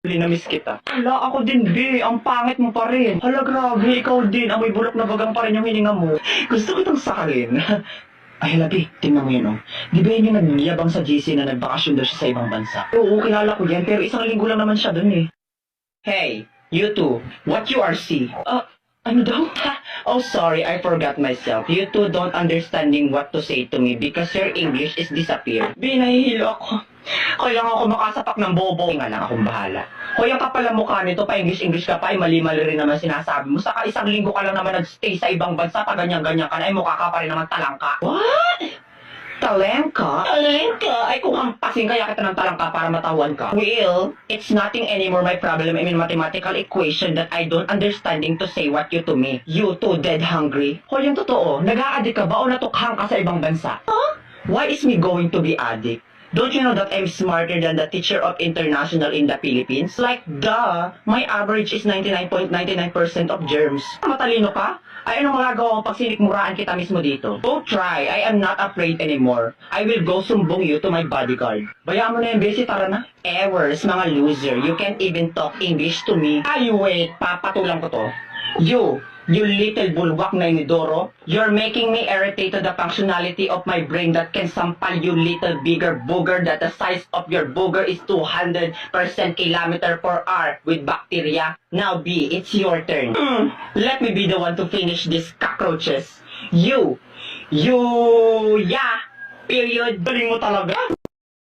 Namiss kita. Hala, ako din, be. Ang pangit mo pa rin. Hala, grabe. Ikaw din. Amoy bulok na bagang pa rin yung hininga mo. Gusto kitang sakalin. Ay, hala, be. Tingnan mo yun, oh. Di ba yun yung nagyabang sa GC na nagbakasyon daw siya sa ibang bansa? Oo, kilala ko yan. Pero isang linggo lang naman siya dun, eh. Hey, you two. What you are see? Ano daw? Oh, sorry. I forgot myself. You two don't understanding what to say to me because your English is disappear. Be, nahihilo ako. Kailangan ako makasapak ng bobo. Nga lang akong bahala. Hoy, ang kapal ang mukha nito, pa English ka pa, ay mali-mali rin naman sinasabi mo. Saka isang linggo ka lang naman nag-stay sa ibang bansa, pa ganyan-ganyan ka na, ay mukha ka pa rin naman talangka. What? Talangka? Talangka? Ay kung hampasin kaya kita ng talangka para matawan ka. Well, it's nothing anymore my problem. I mean, mathematical equation that I don't understanding to say what you to me. You too dead hungry. Hoy, yung totoo, nag-a-addict ka ba o natukhang ka sa ibang bansa? Huh? Why is me going to be addict? Don't you know that I'm smarter than the teacher of international in the Philippines? Like, duh! My average is 99.99% of germs. Matalino ka? Ay, anong magagawa mo pag sinikmuraan kita mismo dito? Go try. I am not afraid anymore. I will go sumbong you to my bodyguard. Bayaan mo na yung besi, tara na. Errors, mga loser. You can't even talk English to me. Ay, wait. Papatulang ko to. You little bulwak na inidoro, you're making me irritate to the functionality of my brain that can sampal you little bigger booger that the size of your booger is 200% kilometer per hour with bacteria. Now B, it's your turn. Let me be the one to finish these cockroaches. Yeah, period. Galing mo talaga.